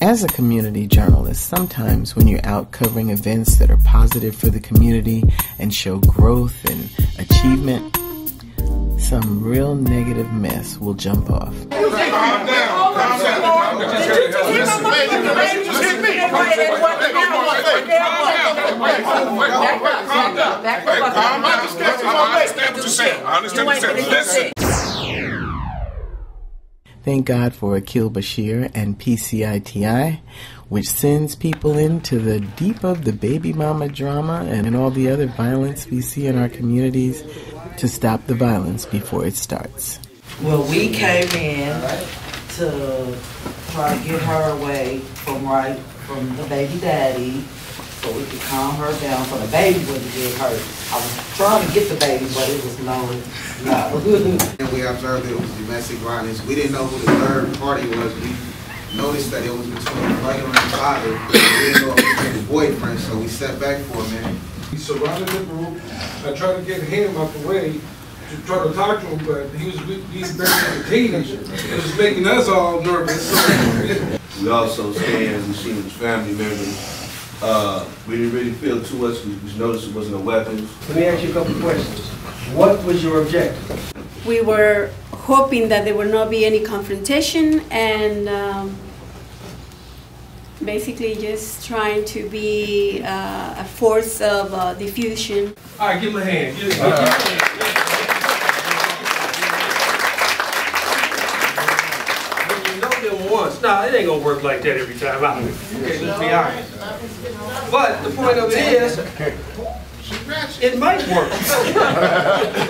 As a community journalist, sometimes when you're out covering events that are positive for the community and show growth and achievement, some real negative mess will jump off. Thank God for Aquil Basheer and PCITI, which sends people into the deep of the baby mama drama and all the other violence we see in our communities to stop the violence before it starts. Well, we came in to try to get her away from the baby daddy so we could calm her down so the baby wouldn't get hurt. I was trying to get the baby, but it was no. And we observed it was domestic violence. We didn't know who the third party was. We noticed that it was between the mother and the father. We didn't know it was the boyfriend, so we sat back for a minute. He surrounded the group. I tried to get him out the way to try to talk to him, but he's basically a teenager. It was making us all nervous. We also scanned, we seen his family members. We didn't really feel too much. We noticed it wasn't a weapon. Let me ask you a couple questions. What was your objective? We were hoping that there would not be any confrontation and basically just trying to be a force of diffusion. All right, give him a hand. Give him a hand. When you know them once, nah, it ain't gonna work like that every time out. Okay, let's be honest. But the point of it is, it might work.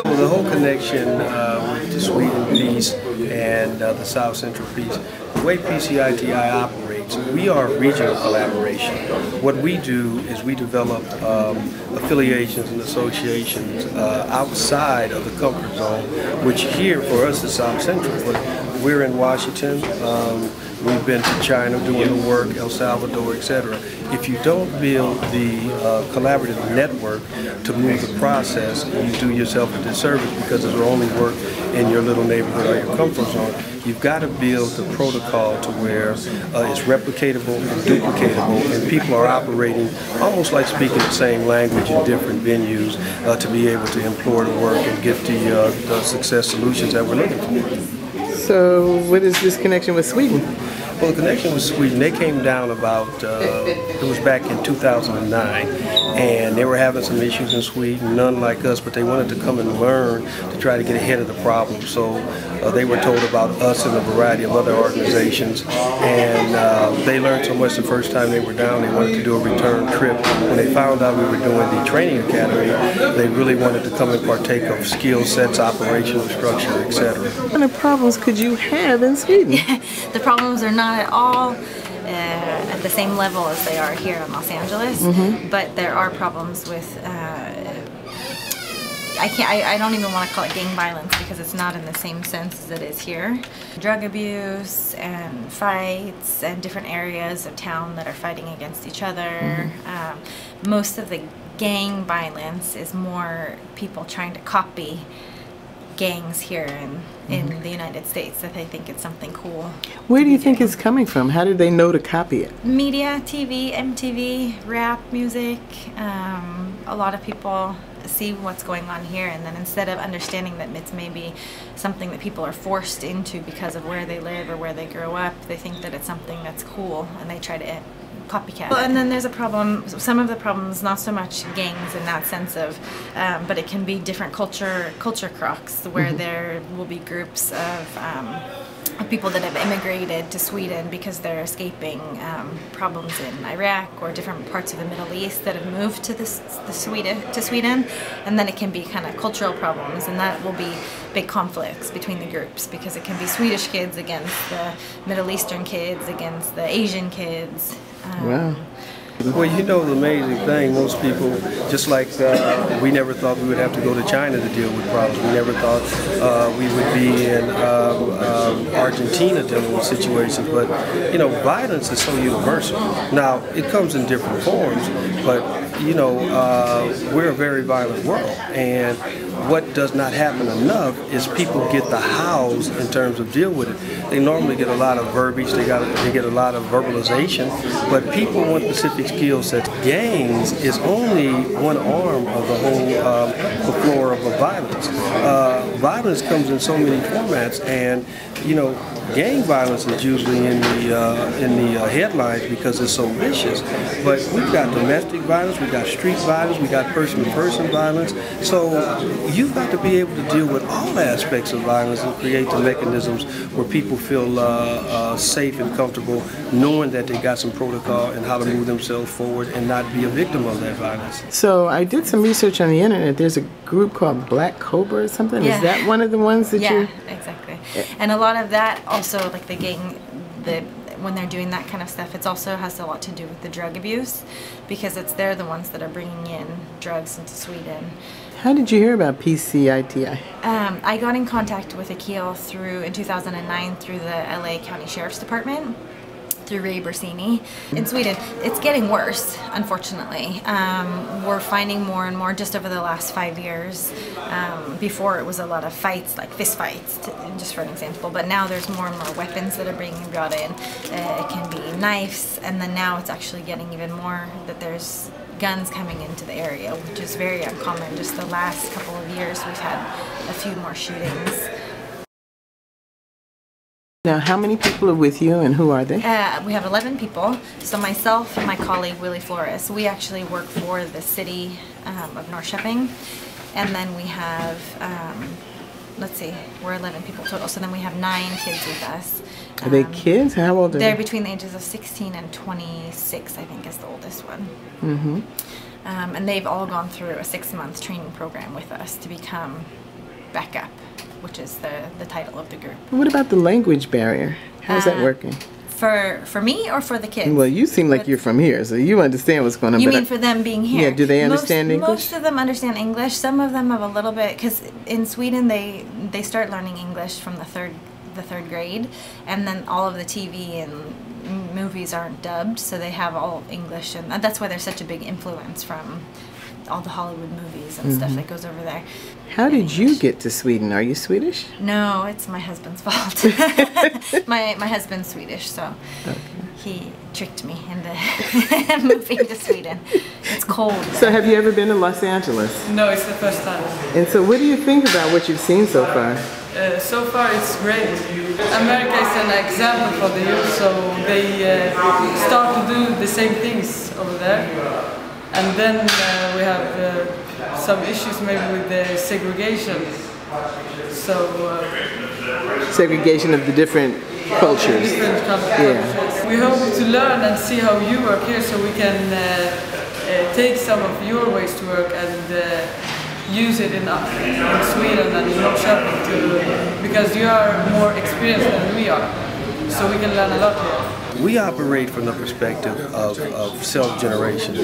Well, the whole connection with the Sweden piece and the South Central piece, the way PCITI operates, we are a regional collaboration. What we do is we develop affiliations and associations outside of the comfort zone, which here for us is South Central. But we're in Washington. We've been to China doing the work, El Salvador, etc. If you don't build the collaborative network to move the process, you do yourself a disservice because it'll only work in your little neighborhood or your comfort zone. You've got to build the protocol to where it's replicatable and duplicatable, and people are operating almost like speaking the same language in different venues to be able to implore the work and get the success solutions that we're looking for. So what is this connection with Sweden? Well, the connection with Sweden, they came down about, it was back in 2009, and they were having some issues in Sweden, none like us, but they wanted to come and learn to try to get ahead of the problem. So they were told about us and a variety of other organizations, and they learned so much the first time they were down, they wanted to do a return trip. When they found out we were doing the training academy, they really wanted to come and partake of skill sets, operational structure, etc. What kind of problems could you have in Sweden? The problems are not at all at the same level as they are here in Los Angeles, but there are problems with I don't even want to call it gang violence because it's not in the same sense as it is here. Drug abuse and fights and different areas of town that are fighting against each other. Most of the gang violence is more people trying to copy gangs here in the United States, that they think it's something cool. Where do you think it's coming from? How did they know to copy it? Media, TV, MTV, rap music. A lot of people see what's going on here, and then instead of understanding that it's maybe something that people are forced into because of where they live or where they grow up, they think that it's something that's cool, and they try to copycat. Well, and then there's a problem, some of the problems, not so much gangs in that sense of, but it can be different culture crocs where there will be groups of people that have immigrated to Sweden because they're escaping problems in Iraq or different parts of the Middle East that have moved to Sweden, and then it can be kind of cultural problems, and that will be big conflicts between the groups because it can be Swedish kids against the Middle Eastern kids against the Asian kids. Wow. Well, you know the amazing thing, most people, just like we never thought we would have to go to China to deal with problems. We never thought we would be in Argentina dealing with situations, but, you know, violence is so universal. Now, it comes in different forms, but, you know, we're a very violent world, and what does not happen enough is people get the hows in terms of deal with it. They normally get a lot of verbiage, they get a lot of verbalization, but people want specific skill sets. Gangs is only one arm of the whole floor of violence. Violence comes in so many formats, and you know, gang violence is usually in the headlines because it's so vicious. But we've got domestic violence, we've got street violence, we got person-to-person violence. So you've got to be able to deal with all aspects of violence and create the mechanisms where people feel safe and comfortable, knowing that they got some protocol and how to move themselves forward and not be a victim of that violence. So I did some research on the internet. There's a group called Black Cobra or something. Yeah. Is that one of the ones that you? Yeah, exactly. And a lot of that also, like the gang, when they're doing that kind of stuff, it also has a lot to do with the drug abuse, because they're the ones that are bringing in drugs into Sweden. How did you hear about PCITI? I got in contact with Aquil in 2009 through the LA County Sheriff's Department, through Ray Bersini. In Sweden, it's getting worse, unfortunately. We're finding more and more just over the last 5 years. Before it was a lot of fights, like fist fights, just for an example, but now there's more and more weapons that are being brought in. It can be knives, and then now it's actually getting even more that there's guns coming into the area, which is very uncommon. Just the last couple of years we've had a few more shootings. Now, how many people are with you, and who are they? We have 11 people. So myself and my colleague Willie Flores, we actually work for the city of Norrköping, and then we have, let's see, we're 11 people total. So then we have 9 kids with us. Are they kids? How old are they? They're between the ages of 16 and 26, I think, is the oldest one. Mm-hmm. And they've all gone through a 6-month training program with us to become backup, which is the title of the group. What about the language barrier? How's that working? For me or for the kids? Well, you seem like you're from here, so you understand what's going on. You mean for them being here? Yeah, do they understand English? Most of them understand English. Some of them have a little bit, because in Sweden they start learning English from the third grade, and then all of the TV and movies aren't dubbed, so they have all English, and that's why there's such a big influence from all the Hollywood movies and stuff that goes over there. How did you get to Sweden? Are you Swedish? No, it's my husband's fault. my husband's Swedish, so he tricked me into moving to Sweden. It's cold there. So have you ever been to Los Angeles? No, it's the first time. And so what do you think about what you've seen so far? So far it's great. America is an example for the youth, so they start to do the same things over there. And then we have some issues maybe with the segregation. So segregation of the different cultures. Different cultures. Yeah. We hope to learn and see how you work here, so we can take some of your ways to work and use it in Sweden and in Norrköping too, because you are more experienced than we are, so we can learn a lot here. We operate from the perspective of self-generation,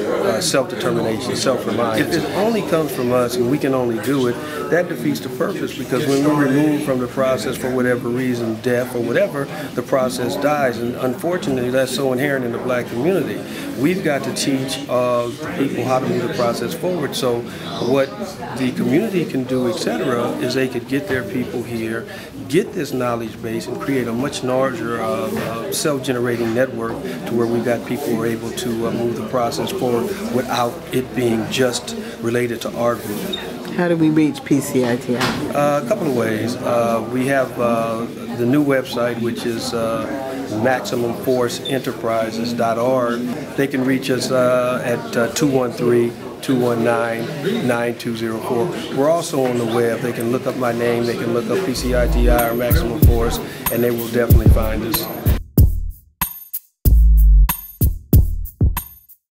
self-determination, self-reliance. If it only comes from us and we can only do it, that defeats the purpose, because when we're removed from the process for whatever reason, death or whatever, the process dies. And unfortunately, that's so inherent in the black community. We've got to teach the people how to move the process forward. So what the community can do, etc., is they could get their people here, get this knowledge base, and create a much larger self-generating network to where we've got people who are able to move the process forward without it being just related to our group. How do we reach PCITI? A couple of ways. We have the new website, which is MaximumForceEnterprises.org. They can reach us at 213-219-9204. We're also on the web. They can look up my name, they can look up PCITI or Maximum Force, and they will definitely find us.